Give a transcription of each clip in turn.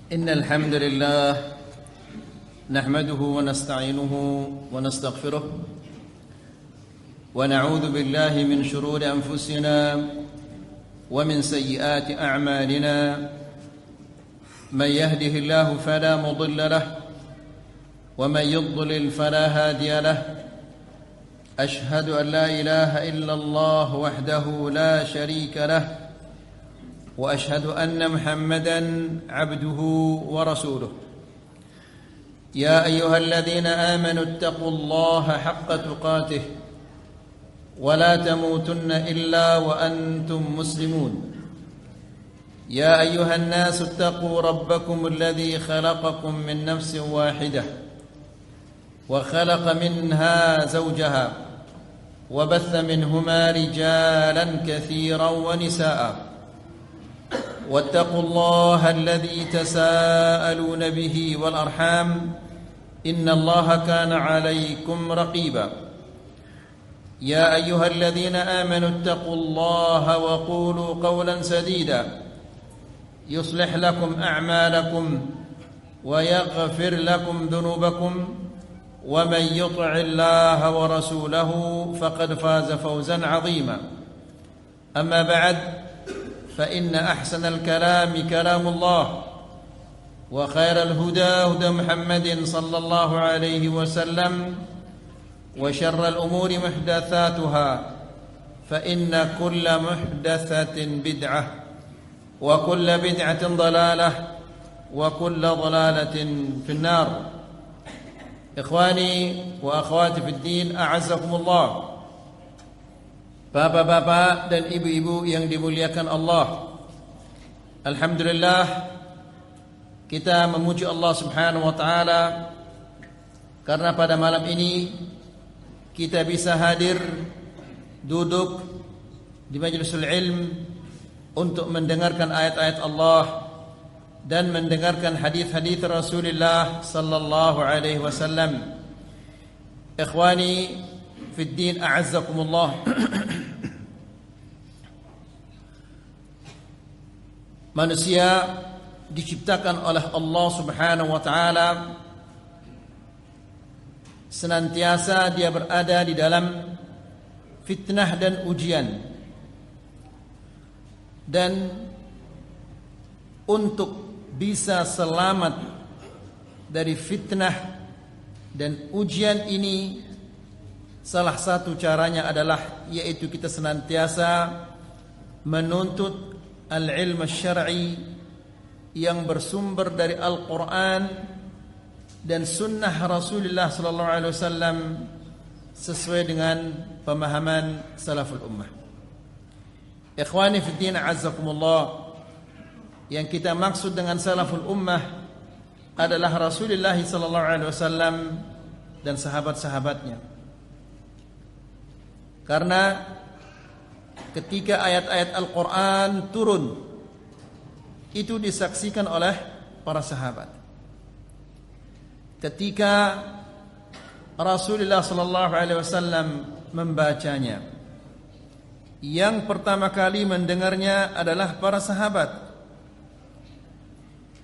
إن الحمد لله نحمده ونستعينه ونستغفره ونعوذ بالله من شرور أنفسنا ومن سيئات أعمالنا من يهده الله فلا مضل له ومن يضلل فلا هادي له أشهد أن لا إله إلا الله وحده لا شريك له وأشهد أن محمدًا عبده ورسوله يا أيها الذين آمنوا اتقوا الله حق تقاته ولا تموتن إلا وأنتم مسلمون يا أيها الناس اتقوا ربكم الذي خلقكم من نفس واحدة وخلق منها زوجها وبث منهما رجالا كثيرا ونساء واتقوا الله الذي تساءلون به والأرحام إن الله كان عليكم رقيبا يا أيها الذين آمنوا اتقوا الله وقولوا قولا سديدا يصلح لكم أعمالكم ويغفر لكم ذنوبكم ومن يطع الله ورسوله فقد فاز فوزا عظيما أما بعد فإن أحسن الكلام كلام الله وخير الهدى هدى محمد صلى الله عليه وسلم وشر الأمور محدثاتها فإن كل محدثة بدعة وكل بدعة ضلالة وكل ضلالة في النار. Ikhwani wa akhwati fid din, a'azzakumullah. Bapak-bapak dan ibu-ibu yang dimuliakan Allah, alhamdulillah kita memuji Allah Subhanahu wa taala karena pada malam ini kita bisa hadir duduk di majlisul ilm untuk mendengarkan ayat-ayat Allah dan mendengarkan hadis-hadis Rasulullah sallallahu alaihi wasallam. Ikhwani fid din, a'azzakumullah. Manusia diciptakan oleh Allah Subhanahu wa taala senantiasa dia berada di dalam fitnah dan ujian. Dan untuk bisa selamat dari fitnah dan ujian ini, salah satu caranya adalah yaitu kita senantiasa menuntut al-ilm syar'i yang bersumber dari Al-Quran dan sunnah Rasulullah sallallahu alaihi wasallam sesuai dengan pemahaman salaful ummah. Ikhwani fi din, a'azzakumullah. Yang kita maksud dengan salaful ummah adalah Rasulullah sallallahu alaihi wasallam dan sahabat-sahabatnya. Karena ketika ayat-ayat Al-Quran turun, itu disaksikan oleh para sahabat. Ketika Rasulullah sallallahu alaihi wasallam membacanya, yang pertama kali mendengarnya adalah para sahabat.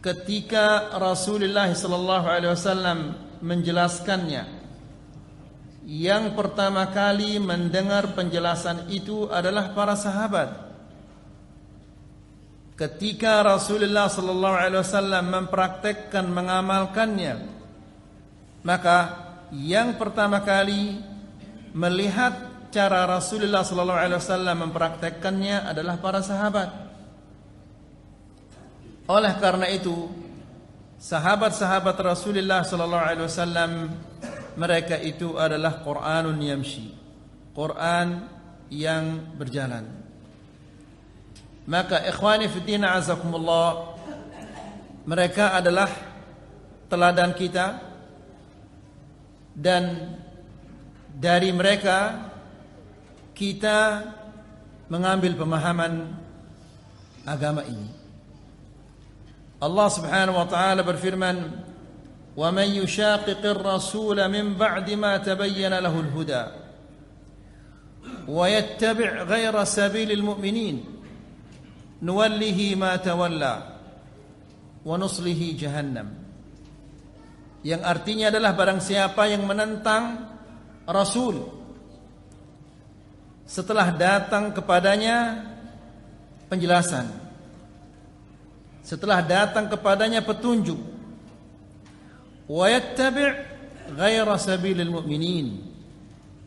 Ketika Rasulullah sallallahu alaihi wasallam menjelaskannya, yang pertama kali mendengar penjelasan itu adalah para sahabat. Ketika Rasulullah sallallahu alaihi wasallam mempraktekkan, mengamalkannya, maka yang pertama kali melihat cara Rasulullah sallallahu alaihi wasallam mempraktekkannya adalah para sahabat. Oleh karena itu, sahabat-sahabat Rasulullah sallallahu alaihi wasallam, mereka itu adalah Qur'anun yamshi, Quran yang berjalan. Maka ikhwani fi din, a'azakumullah, mereka adalah teladan kita, dan dari mereka kita mengambil pemahaman agama ini. Allah Subhanahu wa taala berfirman, وَمَنْ يُشَاقِقِ الرَّسُولَ مِنْ بَعْدِ مَا تَبَيَّنَ لَهُ الْهُدَى وَيَتَّبِعْ غَيْرَ سَبِيلِ الْمُؤْمِنِينَ نُوَلِّهِ مَا تَوَلَّى wa nuslihi jahannam. Yang artinya adalah barang siapa yang menentang Rasul setelah datang kepadanya penjelasan, setelah datang kepadanya petunjuk, wa yattabi' ghaira sabilil mu'minin,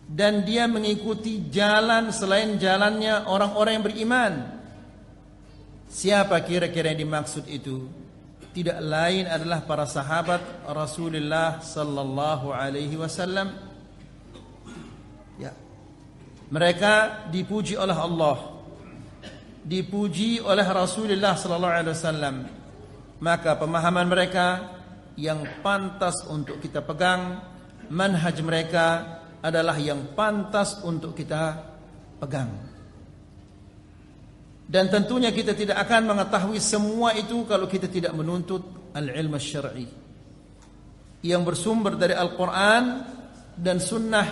dan dia mengikuti jalan selain jalannya orang-orang yang beriman. Siapa kira-kira yang dimaksud itu? Tidak lain adalah para sahabat Rasulullah sallallahu alaihi wasallam. Ya. Mereka dipuji oleh Allah, dipuji oleh Rasulullah sallallahu alaihi wasallam. Maka pemahaman mereka yang pantas untuk kita pegang, manhaj mereka adalah yang pantas untuk kita pegang. Dan tentunya kita tidak akan mengetahui semua itu kalau kita tidak menuntut al-ilm syar'i yang bersumber dari Al-Quran dan sunnah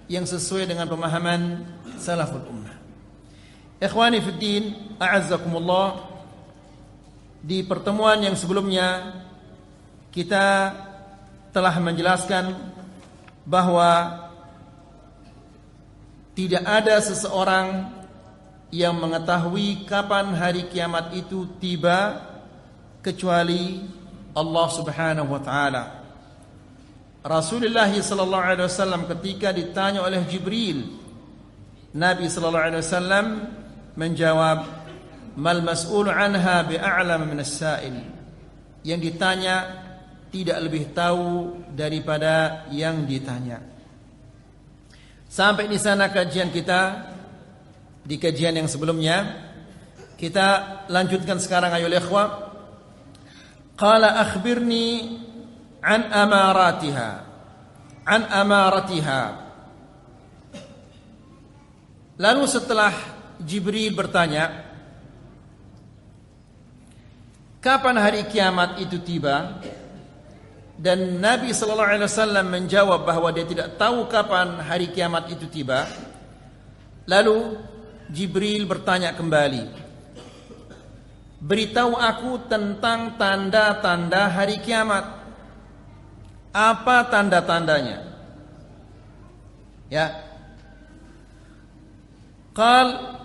yang sesuai dengan pemahaman salaful ummah. Ikhwani fid din, a'azzakumullah. Di pertemuan yang sebelumnya kita telah menjelaskan bahwa tidak ada seseorang yang mengetahui kapan hari kiamat itu tiba kecuali Allah Subhanahu wa taala. Rasulullah sallallahu alaihi wasallam ketika ditanya oleh Jibril, Nabi sallallahu alaihi wasallam menjawab, "Mal mas'ul anha bi'a'lam min as-sa'il." Yang ditanya tidak lebih tahu daripada yang ditanya. Sampai di sana kajian kita. Di kajian yang sebelumnya kita lanjutkan sekarang, ayo ikhwah. Qala akhbirni an amaratiha. An amaratiha. Lalu setelah Jibril bertanya, kapan hari kiamat itu tiba? Dan Nabi sallallahu alaihi wasallam menjawab bahwa dia tidak tahu kapan hari kiamat itu tiba. Lalu Jibril bertanya kembali, beritahu aku tentang tanda-tanda hari kiamat. Apa tanda-tandanya? Ya. Qal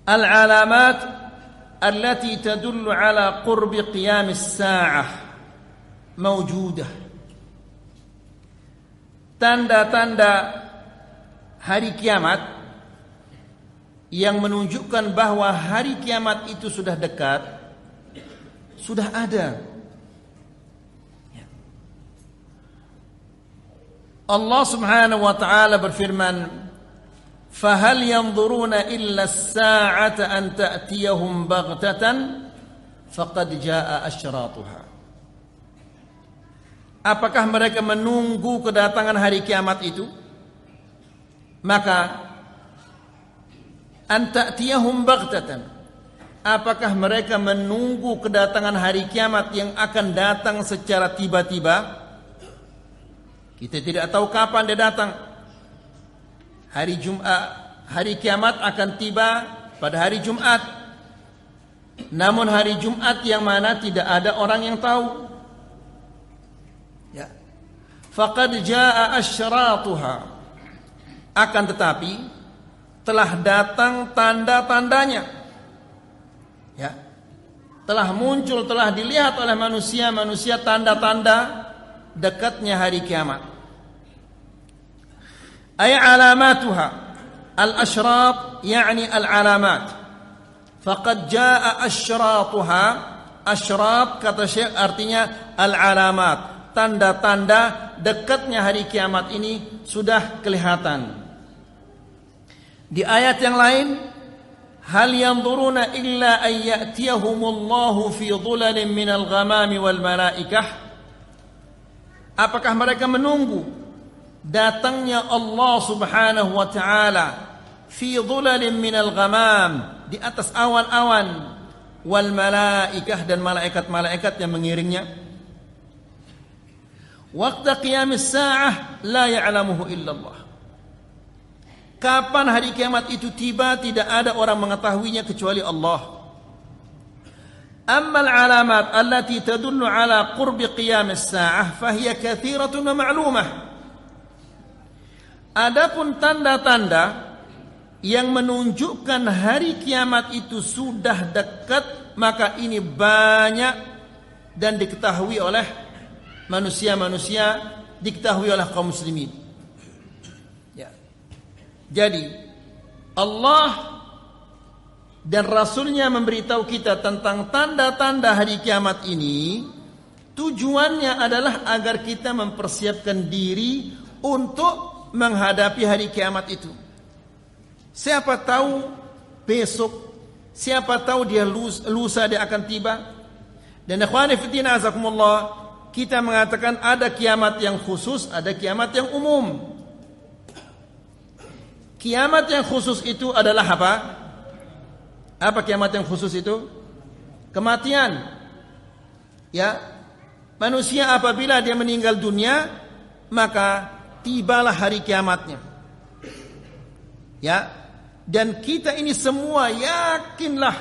al-alamat allati tadullu ala qurbi qiyam as-sa'ah mawjudah. Tanda-tanda hari kiamat yang menunjukkan bahwa hari kiamat itu sudah dekat, sudah ada. Allah Subhanahu wa taala berfirman, "Fahal yanzuruna illa as-sa'ata an ta'tiyahum baghtatan faqad jaa'a asyratuha." Apakah mereka menunggu kedatangan hari kiamat itu? Maka an ta'tiyahum baghtatan, apakah mereka menunggu kedatangan hari kiamat yang akan datang secara tiba-tiba? Kita tidak tahu kapan dia datang. Hari kiamat akan tiba pada hari Jumat. Namun hari Jumat yang mana tidak ada orang yang tahu. Ya. Faqad jaa'a asyratuha. Akan tetapi telah datang tanda-tandanya. Ya. Telah muncul, telah dilihat oleh manusia tanda-tanda dekatnya hari kiamat. Ay alamatuha. Al-asyrat yani al-alamat. Faqad jaa asyratuha. Asyrat kata Syekh artinya al-alamat. Tanda-tanda dekatnya hari kiamat ini sudah kelihatan. Di ayat yang lain, hal yanzuruna illa an ya'tiyahumullahu fi dhulalin minal ghamami wal malaikah. Apakah mereka menunggu datangnya Allah Subhanahu wa taala fi dhulalin minal ghamam, di atas awan-awan, wal malaikah, dan malaikat-malaikat yang mengiringnya? Waqta qiyamis sa'ah la ya'lamuhu illallah. Kapan hari kiamat itu tiba tidak ada orang mengetahuinya kecuali Allah. Amma al-alamat allati tadullu ala qurbi qiyam as-sa'ah fahiya kathiratun wa ma'lumah. Adapun tanda-tanda yang menunjukkan hari kiamat itu sudah dekat, maka ini banyak dan diketahui oleh manusia-manusia, diketahui oleh kaum muslimin. Ya. Jadi Allah dan Rasulnya memberitahu kita tentang tanda-tanda hari kiamat ini, tujuannya adalah agar kita mempersiapkan diri untuk menghadapi hari kiamat itu. Siapa tahu besok, siapa tahu dia lusa dia akan tiba. Dan ikhwani fillah azakumullah, kita mengatakan ada kiamat yang khusus, ada kiamat yang umum. Kiamat yang khusus itu adalah apa? Apa kiamat yang khusus itu? Kematian. Ya. Manusia apabila dia meninggal dunia, maka tibalah hari kiamatnya. Ya. Dan kita ini semua yakinlah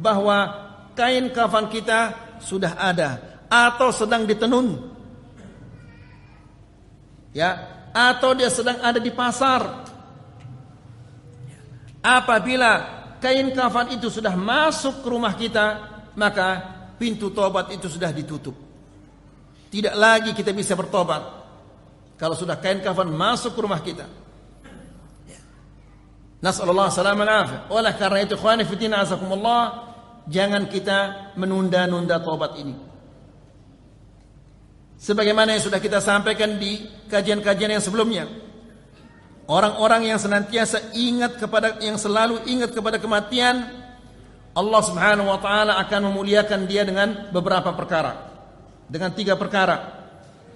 bahwa kain kafan kita sudah ada atau sedang ditenun. Ya, atau dia sedang ada di pasar. Apabila kain kafan itu sudah masuk ke rumah kita, maka pintu tobat itu sudah ditutup. Tidak lagi kita bisa bertobat kalau sudah kain kafan masuk ke rumah kita. Nasallallahu salamah al-afiyah. Oleh karena itu ikhwani fillah azakumullah, jangan kita menunda-nunda tobat ini. Sebagaimana yang sudah kita sampaikan di kajian-kajian yang sebelumnya. Orang-orang yang senantiasa selalu ingat kepada kematian, Allah Subhanahu wa taala akan memuliakan dia dengan beberapa perkara. Dengan 3 perkara.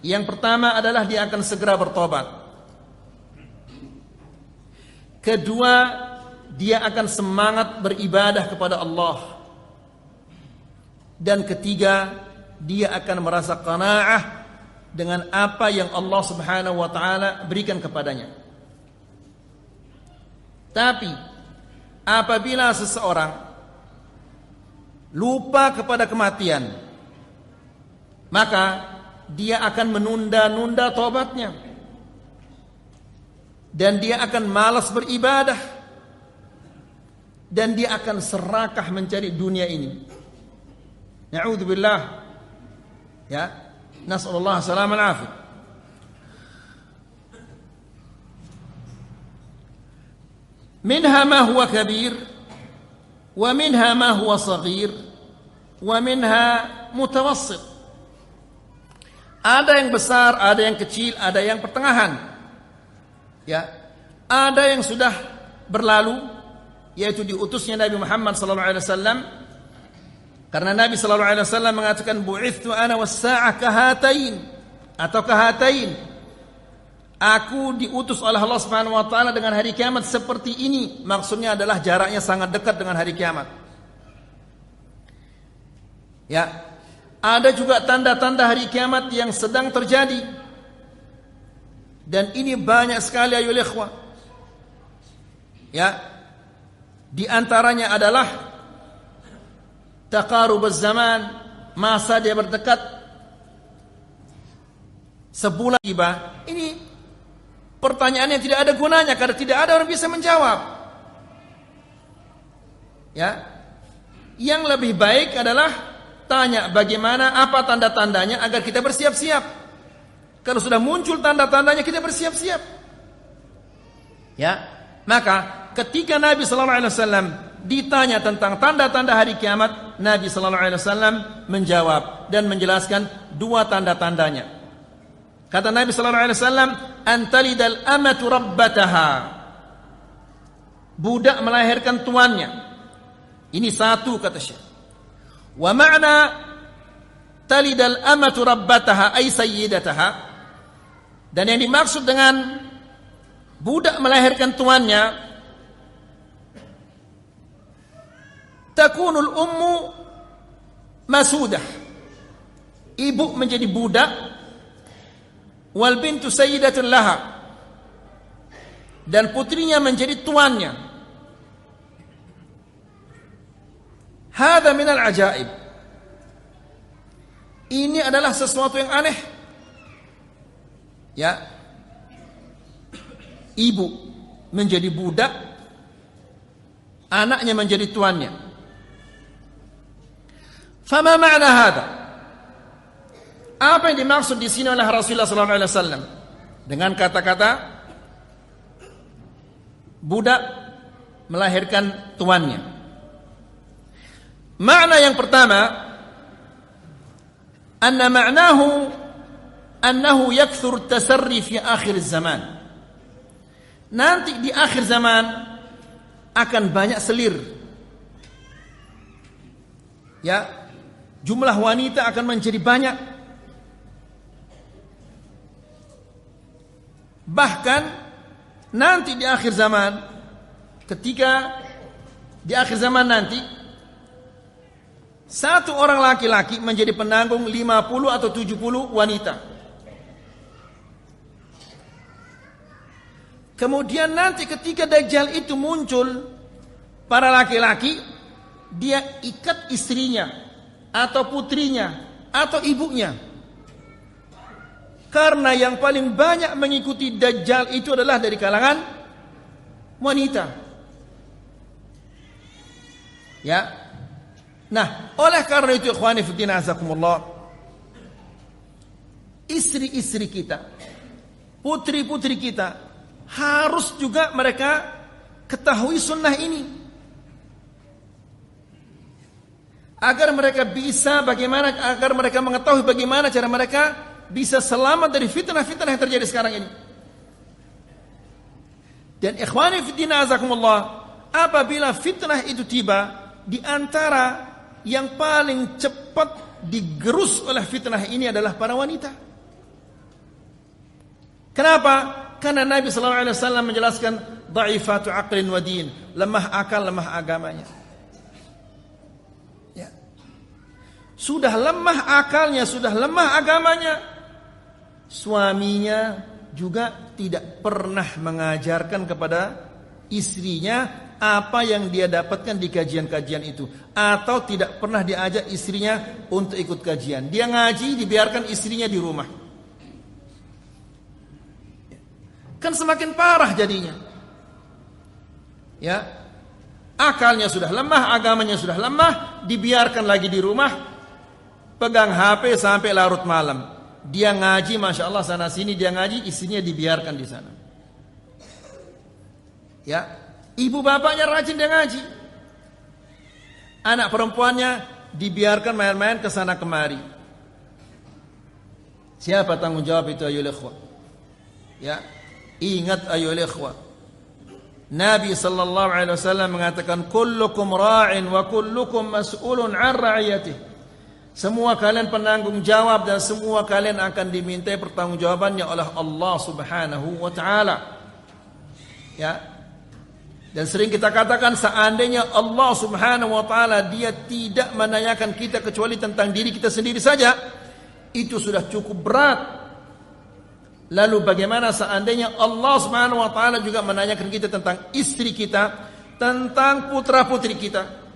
Yang pertama adalah dia akan segera bertobat. Kedua, dia akan semangat beribadah kepada Allah. Dan ketiga, dia akan merasa qanaah dengan apa yang Allah Subhanahu wa taala berikan kepadanya. Tapi apabila seseorang lupa kepada kematian, maka dia akan menunda-nunda tobatnya. Dan dia akan malas beribadah. Dan dia akan serakah mencari dunia ini. Na'udzubillah. Ya, nasallallahu salamah al-afiyah. Minha ma huwa kabir, wa minha ma huwa saghir, wa minha mutawassit. Ada yang besar, ada yang kecil, ada yang pertengahan. Ya, ada yang sudah berlalu, yaitu diutusnya Nabi Muhammad sallallahu alaihi wasallam. Karena Nabi sallallahu alaihi wasallam mengatakan bu'ithtu ana was-sa'ah kahatain atau kahatain. Aku diutus oleh Allah Subhanahu wa taala dengan hari kiamat seperti ini. Maksudnya adalah jaraknya sangat dekat dengan hari kiamat. Ya. Ada juga tanda-tanda hari kiamat yang sedang terjadi. Dan ini banyak sekali ayolah ikhwah. Ya. Di antaranya adalah taqarubuz zaman, masa dia berdekat. Sebulan tiba. Ini pertanyaan yang tidak ada gunanya karena tidak ada orang bisa menjawab. Ya. Yang lebih baik adalah tanya bagaimana, apa tanda-tandanya agar kita bersiap-siap. Kalau sudah muncul tanda-tandanya kita bersiap-siap. Ya, maka ketika Nabi sallallahu alaihi wasallam ditanya tentang tanda-tanda hari kiamat, Nabi sallallahu alaihi wasallam menjawab dan menjelaskan 2 tanda-tandanya. Kata Nabi sallallahu alaihi wasallam, "Antalidal amatu rabbataha." Budak melahirkan tuannya. Ini 1 kata Syekh. Wa ma'na talidal amatu rabbataha ay sayyidataha. Dan yang dimaksud dengan budak melahirkan tuannya, takunul ummu masudah. Ibu menjadi budak, wal bintu sayyidatun laha. Dan putrinya menjadi tuannya. Hadza minal ajaib. Ini adalah sesuatu yang aneh. Ya. Ibu menjadi budak, anaknya menjadi tuannya. Fama ma'na hadza? Apa yang dimaksud di sini oleh Rasulullah sallallahu alaihi wasallam dengan kata-kata budak melahirkan tuannya? Makna yang pertama, anna ma'nahu annahu yakthur at-tasarri fi akhir zaman. Nanti di akhir zaman akan banyak selir. Ya, jumlah wanita akan menjadi banyak. Bahkan nanti di akhir zaman, ketika di akhir zaman nanti satu orang laki-laki menjadi penanggung 50 atau 70 wanita. Kemudian nanti ketika Dajjal itu muncul, para laki-laki dia ikat istrinya atau putrinya atau ibunya. Karena yang paling banyak mengikuti Dajjal itu adalah dari kalangan wanita. Ya. Nah, oleh karena itu ikhwani fiddin azakumullah, istri-istri kita, putri-putri kita harus juga mereka ketahui sunnah ini, agar mereka mengetahui bagaimana cara mereka bisa selamat dari fitnah-fitnah yang terjadi sekarang ini. Dan ikhwani fiddin azakumullah, apabila fitnah itu tiba, di antara yang paling cepat digerus oleh fitnah ini adalah para wanita. Kenapa? Karena Nabi sallallahu alaihi wasallam menjelaskan dhaifatu aqlin wa din, lemah akal, lemah agamanya. Ya. Sudah lemah akalnya, sudah lemah agamanya. Suaminya juga tidak pernah mengajarkan kepada istrinya apa yang dia dapatkan di kajian-kajian itu, atau tidak pernah diajak istrinya untuk ikut kajian. Dia ngaji, dibiarkan istrinya di rumah. Kan semakin parah jadinya. Ya. Akalnya sudah lemah, agamanya sudah lemah, dibiarkan lagi di rumah, pegang HP sampai larut malam. Dia ngaji, Masya Allah, sana sini dia ngaji, istrinya dibiarkan di sana. Ya. Ibu bapaknya rajin dia ngaji. Anak perempuannya dibiarkan main-main ke sana kemari. Siapa tanggung jawab itu ayolah ikhwah? Ya, ingat ayolah ikhwah. Nabi sallallahu alaihi wasallam mengatakan kullukum ra'in wa kullukum mas'ulun 'an ra'iyatihi. Semua kalian penanggung jawab dan semua kalian akan dimintai pertanggungjawabannya oleh Allah Subhanahu wa taala. Ya. Dan sering kita katakan, seandainya Allah Subhanahu wa taala dia tidak menanyakan kita kecuali tentang diri kita sendiri saja, itu sudah cukup berat. Lalu bagaimana seandainya Allah Subhanahu wa taala juga menanyakan kita tentang istri kita, tentang putra-putri kita?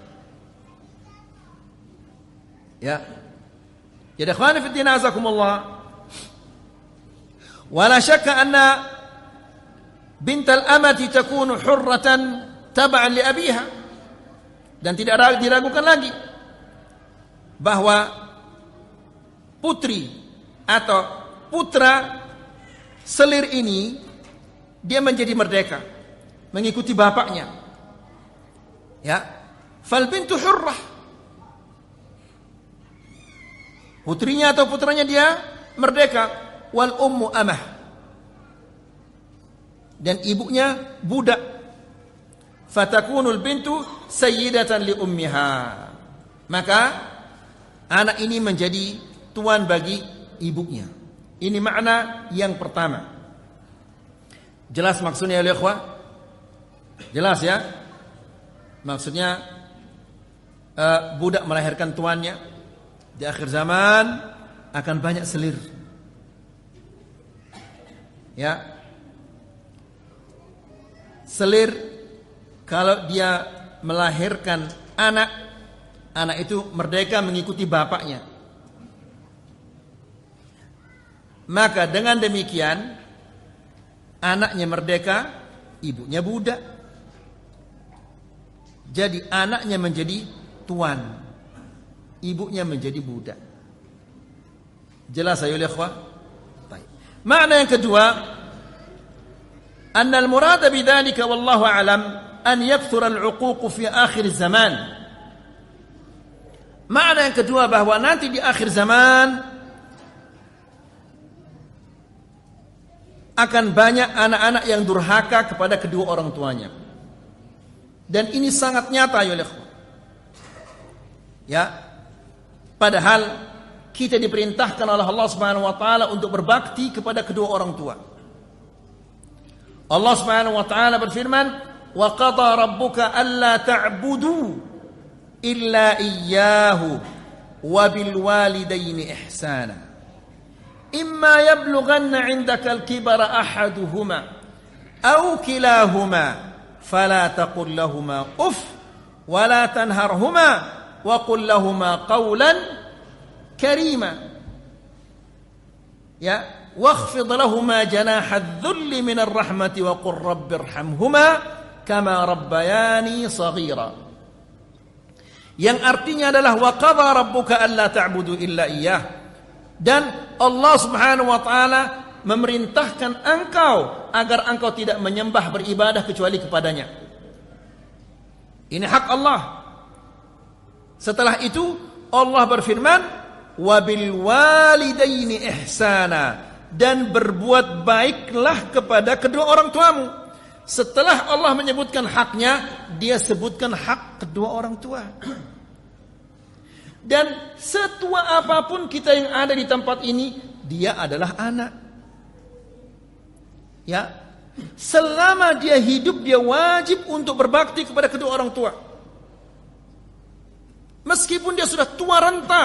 Ya. Jadi ikhwani fi din azakumullah, wala syakka anna bint al-amati takunu hurratan tab'an li abiha. Dan tidak diragukan lagi bahwa putri atau putra selir ini dia menjadi merdeka mengikuti bapaknya. Ya, fal bintu hurrah, putrinya atau putranya dia merdeka, wal ummu amah, dan ibunya budak. Fatakunul bintu sayyidatan li ummiha, maka anak ini menjadi tuan bagi ibunya. Ini makna yang pertama. Jelas maksudnya ya ikhwah? Jelas ya? Maksudnya budak melahirkan tuannya. Di akhir zaman akan banyak selir. Ya. Selir kalau dia melahirkan anak, Anak itu merdeka mengikuti bapaknya. Maka dengan demikian anaknya merdeka, ibunya budak. Jadi anaknya menjadi tuan, ibunya menjadi budak. Jelas ayo ikhwah? Baik. Makna yang kedua, anna al-murad bidzalika wallahu a'lam an yakthura al-'uquq fi akhir zaman. Makna yang kedua bahwa nanti di akhir zaman akan banyak anak-anak yang durhaka kepada kedua orang tuanya. Dan ini sangat nyata ya ikhwan. Ya. Padahal kita diperintahkan oleh Allah Subhanahu wa taala untuk berbakti kepada kedua orang tua. Allah Subhanahu wa taala berfirman, "Wa qada rabbuka alla ta'budu illa iyyahu wa bil walidaini ihsana. Imma yablughanna 'indaka al-kibara ahaduhuma aw kilahuma fala taqul lahumā uff wa la tanharhumā wa qul lahumā qawlan karīmā." Ya, wakhfid lahumā janāha adh-dhulli min ar-rahmati wa qur rabbirhamhumā kamā rabbayānī shaghīrā. Yang artinya adalah wa qadha rabbuka alla ta'budu illa iyyah. Dan Allah Subhanahu wa taala memerintahkan engkau agar engkau tidak menyembah beribadah kecuali kepadanya. Ini hak Allah. Setelah itu Allah berfirman, wabil walidaini ihsana, dan berbuat baiklah kepada kedua orang tuamu. Setelah Allah menyebutkan haknya, dia sebutkan hak kedua orang tua. Dan setua apapun kita yang ada di tempat ini, dia adalah anak. Ya, selama dia hidup, dia wajib untuk berbakti kepada kedua orang tua. Meskipun dia sudah tua renta,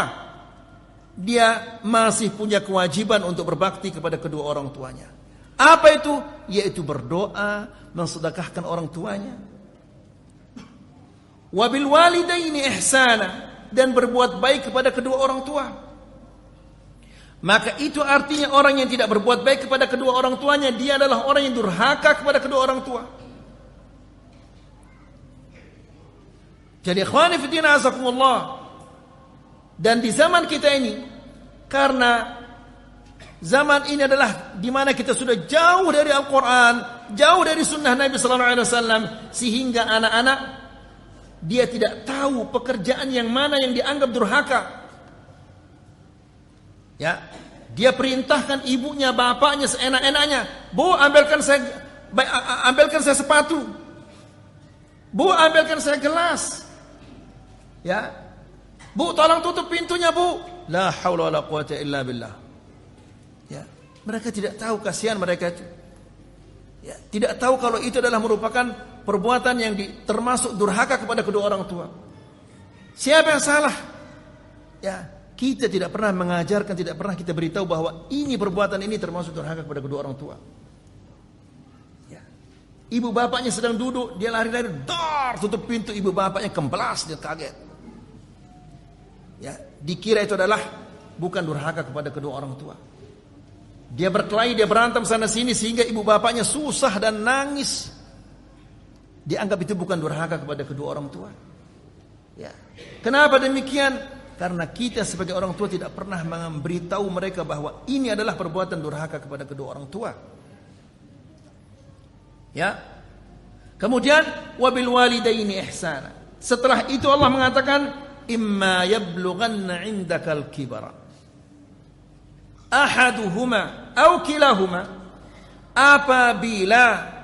dia masih punya kewajiban untuk berbakti kepada kedua orang tuanya. Apa itu? Yaitu berdoa, mensedekahkan orang tuanya. Wabil walidaini ihsana, dan berbuat baik kepada kedua orang tua. Maka itu artinya orang yang tidak berbuat baik kepada kedua orang tuanya, dia adalah orang yang durhaka kepada kedua orang tua. Jadi ikhwani fillah azakumullah, dan di zaman kita ini, karena zaman ini adalah di mana kita sudah jauh dari Al-Quran, jauh dari sunnah Nabi Sallallahu Alaihi Wasallam, sehingga anak-anak dia tidak tahu pekerjaan yang mana yang dianggap durhaka. Ya, dia perintahkan ibunya, bapaknya seenak-enaknya. Bu, ambilkan saya sepatu. Bu, ambilkan saya gelas. Ya, bu, tolong tutup pintunya, bu. La haula wala quwata illa billah. Ya, mereka tidak tahu, kasihan mereka itu. Ya, tidak tahu kalau itu adalah merupakan perbuatan yang termasuk durhaka kepada kedua orang tua. Siapa yang salah? Ya, kita tidak pernah mengajarkan, tidak pernah kita beritahu bahwa ini perbuatan ini termasuk durhaka kepada kedua orang tua. Ya. Ibu bapaknya sedang duduk, dia lari-lari, dar, tutup pintu, ibu bapaknya kemplas, dia kaget. Ya, dikira itu adalah bukan durhaka kepada kedua orang tua. Dia berkelahi, dia berantem sana sini sehingga ibu bapaknya susah dan nangis. Dianggap itu bukan durhaka kepada kedua orang tua. Ya. Kenapa demikian? Karena kita sebagai orang tua tidak pernah memberitahu mereka bahwa ini adalah perbuatan durhaka kepada kedua orang tua. Ya. Kemudian wabil walidaini ihsana. Setelah itu Allah mengatakan imma yablughanna 'indakal kibara ahaduhuma aw kilahuma, apabila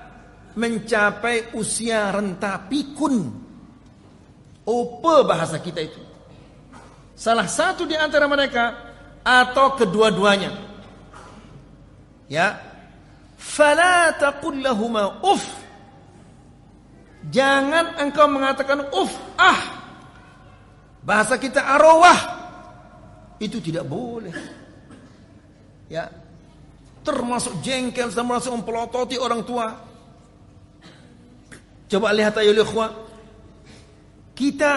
mencapai usia renta pikun. Apa bahasa kita itu? Salah satu di antara mereka atau kedua-duanya. Ya. Fala taqul lahumā uff. Jangan engkau mengatakan uff, bahasa kita arwah. Itu tidak boleh. Ya. Termasuk jengkel, termasuk mempelototi orang tua. Coba lihat ayo ikhwah. Kita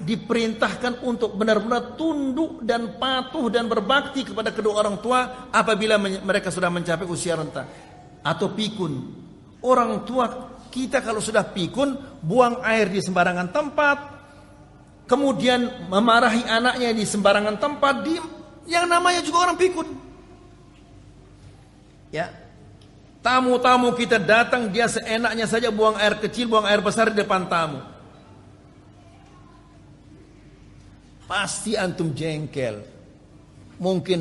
diperintahkan untuk benar-benar tunduk dan patuh dan berbakti kepada kedua orang tua apabila mereka sudah mencapai usia renta atau pikun. Orang tua kita kalau sudah pikun, buang air di sembarangan tempat, kemudian memarahi anaknya di sembarangan tempat, yang namanya juga orang pikun. Ya. Tamu-tamu kita datang, dia seenaknya saja buang air kecil, buang air besar di depan tamu. Pasti antum jengkel. Mungkin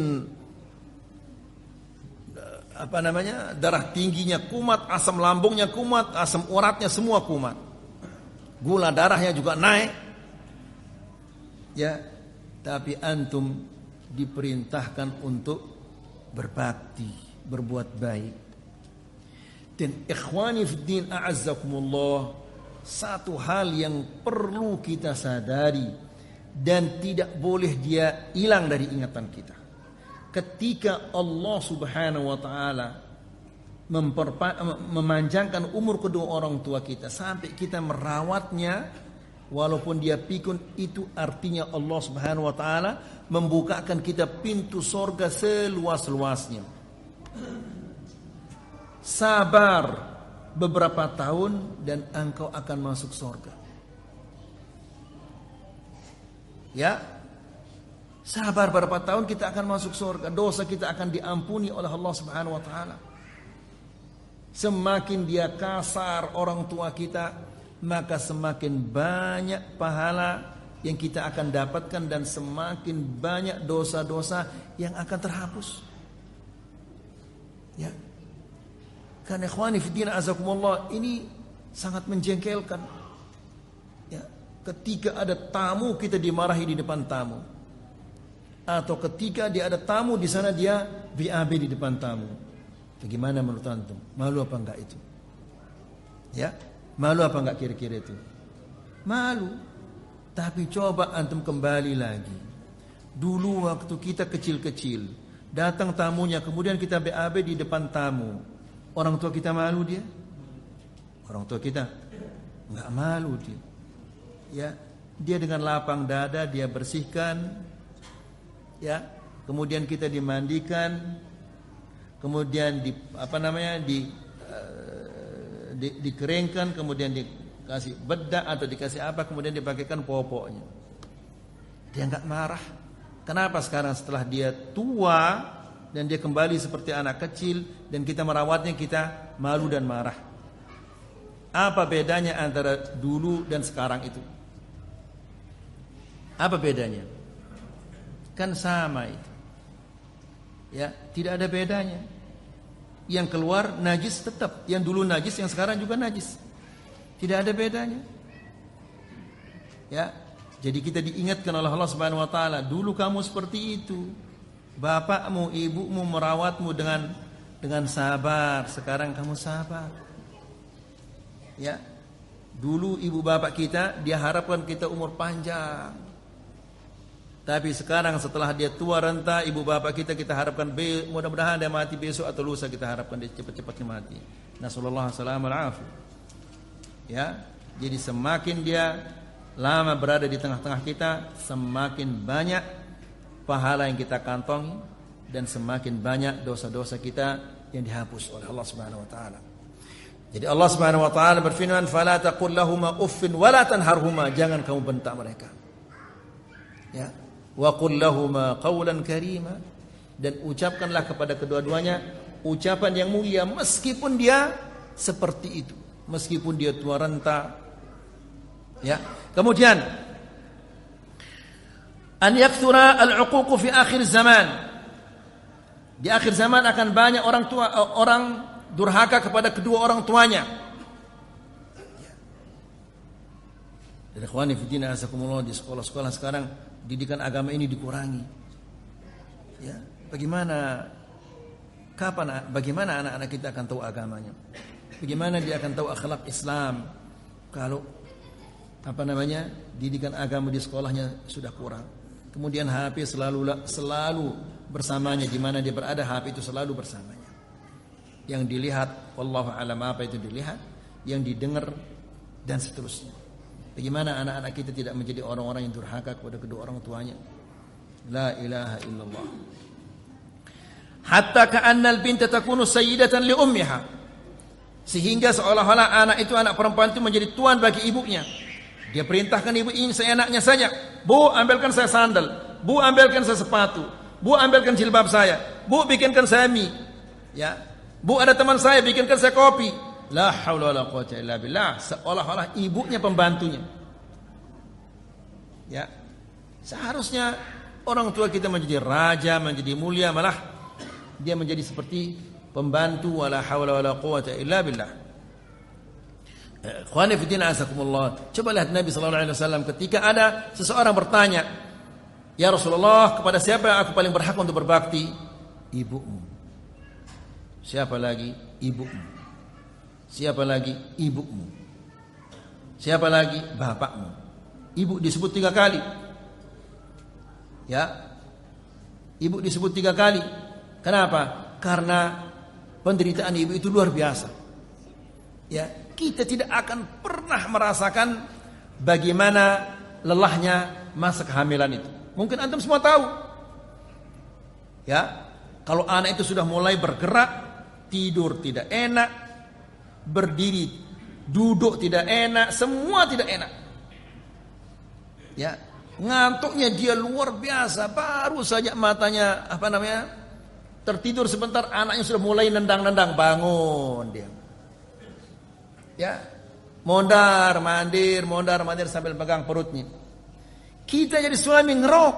darah tingginya kumat, asam lambungnya kumat, asam uratnya semua kumat. Gula darahnya juga naik. Ya, tapi antum diperintahkan untuk berbakti, berbuat baik. Dan ikhwani fiddin a'azzakumullah, satu hal yang perlu kita sadari dan tidak boleh dia hilang dari ingatan kita. Ketika Allah Subhanahu wa taala memanjangkan umur kedua orang tua kita sampai kita merawatnya walaupun dia pikun, itu artinya Allah Subhanahu wa taala membukakan kita pintu surga seluas-luasnya. Sabar beberapa tahun dan engkau akan masuk surga. Ya, sabar beberapa tahun kita akan masuk surga. Dosa kita akan diampuni oleh Allah Subhanahu wa taala. Semakin dia kasar orang tua kita, maka semakin banyak pahala yang kita akan dapatkan dan semakin banyak dosa-dosa yang akan terhapus. Ya. Karena ikhwani fiddin azakumullah, ini sangat menjengkelkan. Ya, ketika ada tamu kita dimarahi di depan tamu. Atau ketika dia ada tamu di sana dia BAB di depan tamu. Bagaimana menurut antum? Malu apa enggak itu? Ya, malu apa enggak kira-kira itu? Malu. Tapi coba antum kembali lagi. Dulu waktu kita kecil-kecil, datang tamunya kemudian kita BAB di depan tamu. Orang tua kita malu dia? Orang tua kita enggak malu dia. Ya, dia dengan lapang dada dia bersihkan. Ya, kemudian kita dimandikan, kemudian dikeringkan, kemudian dikasih bedak atau dikasih apa, kemudian dipakaikan popoknya. Dia enggak marah. Kenapa sekarang setelah dia tua dan dia kembali seperti anak kecil dan kita merawatnya kita malu dan marah? Apa bedanya antara dulu dan sekarang itu? Apa bedanya? Kan sama itu. Ya, tidak ada bedanya. Yang keluar najis tetap, yang dulu najis, yang sekarang juga najis. Tidak ada bedanya. Ya, jadi kita diingatkan oleh Allah Subhanahu wa taala, dulu kamu seperti itu. Bapakmu, ibumu merawatmu dengan sabar, sekarang kamu sabar. Ya. Dulu ibu bapak kita dia harapkan kita umur panjang. Tapi sekarang setelah dia tua renta, ibu bapak kita harapkan mudah-mudahan dia mati besok atau lusa, kita harapkan dia cepat-cepatnya mati. Nasallallahu alaihi. Ya, jadi semakin dia lama berada di tengah-tengah kita, semakin banyak pahala yang kita kantongi dan semakin banyak dosa-dosa kita yang dihapus oleh Allah Subhanahu wa taala. Jadi Allah Subhanahu wa taala berfirman, "Fala taqul lahumu uffin wa la tanharhuma." Jangan kamu bentak mereka. Ya. Wa qul lahumu qawlan karima, dan ucapkanlah kepada kedua-duanya ucapan yang mulia meskipun dia seperti itu, meskipun dia tua renta. Ya. Kemudian an yakthura al-uquq fi akhir zaman. Di akhir zaman akan banyak orang durhaka kepada kedua orang tuanya. Dan ikhwani fi din azakumullah, di sekolah-sekolah sekarang didikan agama ini dikurangi. Ya, bagaimana anak-anak kita akan tahu agamanya? Bagaimana dia akan tahu akhlak Islam kalau didikan agama di sekolahnya sudah kurang? Kemudian HP selalu bersamanya, di mana dia berada HP itu selalu bersamanya. Yang dilihat wallahu alam apa itu dilihat, yang didengar dan seterusnya. Bagaimana anak-anak kita tidak menjadi orang-orang yang durhaka kepada kedua orang tuanya? La ilaha illallah. Hatta ka'anna al-binta takunu sayyidatan li ummiha. Sehingga seolah-olah anak perempuan itu menjadi tuan bagi ibunya. Dia perintahkan ibu ini seenaknya saja. Bu, ambilkan saya sandal. Bu, ambilkan saya sepatu. Bu, ambilkan jilbab saya. Bu, bikinkan saya mie. Ya. Bu, ada teman saya, bikinkan saya kopi. La haula wala quwwata illa billah. Seolah-olah ibunya pembantunya. Ya. Seharusnya orang tua kita menjadi raja, menjadi mulia, malah dia menjadi seperti pembantu. Wala haula wala quwwata illa billah. Ikhwani fi din azakumullah. Coba lihat Nabi sallallahu alaihi wasallam ketika ada seseorang bertanya, "Ya Rasulullah, kepada siapa yang aku paling berhak untuk berbakti?" Ibumu. Siapa lagi? Ibumu. Siapa lagi? Ibumu. Siapa lagi? Bapakmu. Ibu disebut 3 kali. Ya. Ibu disebut 3 kali. Kenapa? Karena penderitaan ibu itu luar biasa. Ya, kita tidak akan pernah merasakan bagaimana lelahnya masa kehamilan itu. Mungkin antum semua tahu. Ya, kalau anak itu sudah mulai bergerak, tidur tidak enak, berdiri, duduk tidak enak, semua tidak enak. Ya, ngantuknya dia luar biasa. Baru saja matanya tertidur sebentar, anaknya sudah mulai nendang-nendang, bangun dia. Ya, mondar mandir sambil pegang perutnya. Kita jadi suami ngerok.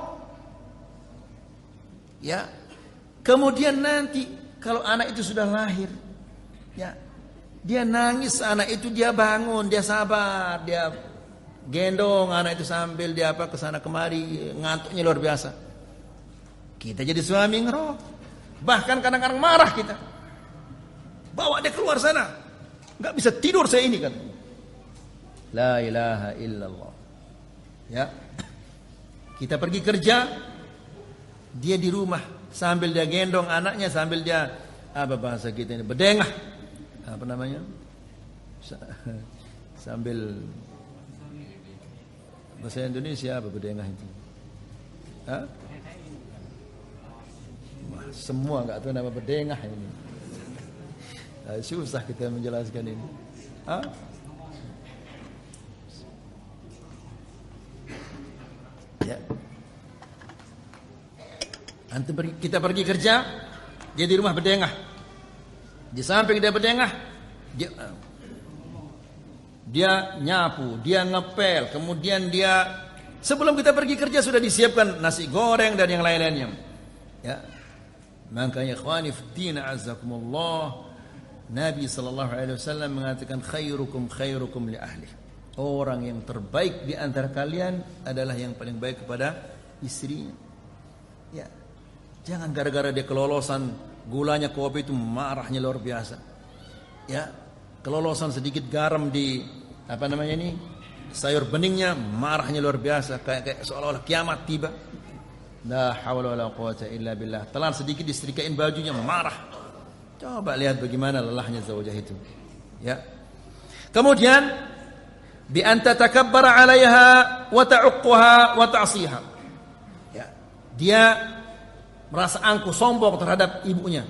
Ya. Kemudian nanti kalau anak itu sudah lahir, ya, dia nangis, anak itu dia bangun, dia sabar, dia gendong anak itu sambil dia kesana kemari, ngantuknya luar biasa. Kita jadi suami ngerok. Bahkan kadang-kadang marah kita. Bawa dia keluar sana. Enggak bisa tidur saya ini kan. La ilaha illallah. Ya. Kita pergi kerja, dia di rumah sambil dia gendong anaknya, sambil dia bahasa kita ini berdengah. Apa namanya? Sambil bahasa Indonesia apa berdengah itu? Hah? Wah, semua enggak tahu nama berdengah ini. Susah kita menjelaskan ini. Hah? Ya. Kita pergi kerja, dia di rumah berdengah. Di samping dia berdengah, dia nyapu, dia ngepel, kemudian dia sebelum kita pergi kerja sudah disiapkan nasi goreng dan yang lain-lainnya. Ya. Makanya ikhwani fiddin azakumullah, Nabi sallallahu alaihi wasallam mengatakan khairukum li ahli. Orang yang terbaik di antara kalian adalah yang paling baik kepada istrinya. Ya. Jangan gara-gara dia kelolosan gulanya kopi itu marahnya luar biasa. Ya. Kelolosan sedikit garam di sayur beningnya marahnya luar biasa, kayak seolah-olah kiamat tiba. La haula wala quwwata illa billah. Telan sedikit disetrikain bajunya marah. Coba lihat bagaimana lelahnya zaujah itu. Ya. Kemudian bi anta takabbara 'alaiha wa ta'uqquha wa ta'siha. Ya. Dia merasa angkuh, sombong terhadap ibunya.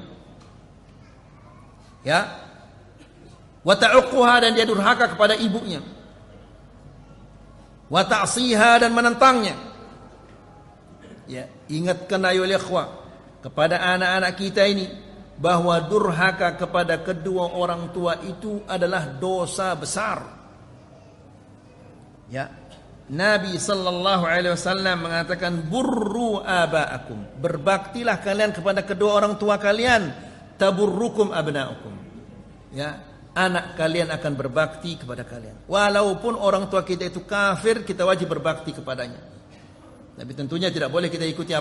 Ya. Wa ta'uqquha, dan dia durhaka kepada ibunya. Wa ta'siha, dan menentangnya. Ya, ingatkan ayo ikhwah kepada anak-anak kita ini bahwa durhaka kepada kedua orang tua itu adalah dosa besar. Ya. Nabi sallallahu alaihi wasallam mengatakan burru abaakum, berbaktilah kalian kepada kedua orang tua kalian, taburrukum abnaukum. Ya, anak kalian akan berbakti kepada kalian. Walaupun orang tua kita itu kafir, kita wajib berbakti kepadanya. Tapi tentunya tidak boleh kita ikuti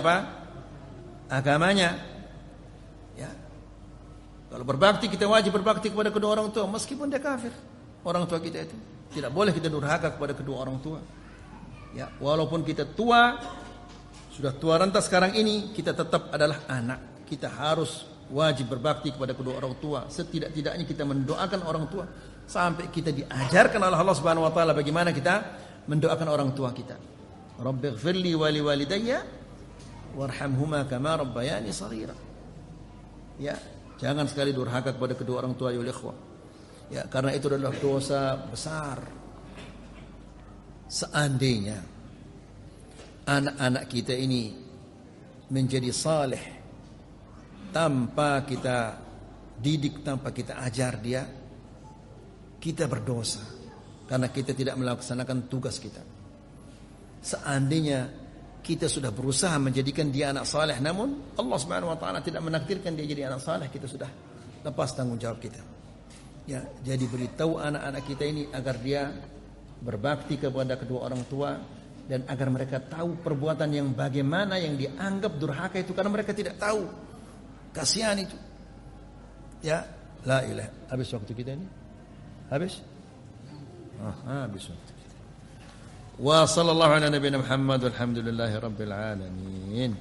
agamanya. Ya. Kalau berbakti, kita wajib berbakti kepada kedua orang tua meskipun dia kafir. Orang tua kita itu tidak boleh kita durhaka kepada kedua orang tua. Ya, walaupun kita tua, sudah tua renta sekarang ini, kita tetap adalah anak. Kita harus wajib berbakti kepada kedua orang tua. Setidak-tidaknya kita mendoakan orang tua sampai kita diajarkan oleh Allah Subhanahu wa taala bagaimana kita mendoakan orang tua kita. Rabbighfirli wa liwalidayya warhamhuma kama rabbayani shaghira. Ya, jangan sekali durhaka kepada kedua orang tua ya ikhwah. Ya, karena itu adalah dosa besar. Seandainya anak-anak kita ini menjadi saleh tanpa kita didik, tanpa kita ajar dia, kita berdosa karena kita tidak melaksanakan tugas kita. Seandainya kita sudah berusaha menjadikan dia anak saleh, namun Allah Subhanahu wa taala tidak menakdirkan dia jadi anak saleh, kita sudah lepas tanggung jawab kita. Ya, jadi beritahu anak-anak kita ini agar dia berbakti kepada kedua orang tua dan agar mereka tahu perbuatan yang bagaimana yang dianggap durhaka itu, karena mereka tidak tahu. Kasihan itu. Ya, la ilaha. Habis waktu kita ini? Habis? Habis waktu kita. Wa sallallahu ala nabiyina Muhammad walhamdulillahi rabbil alamin.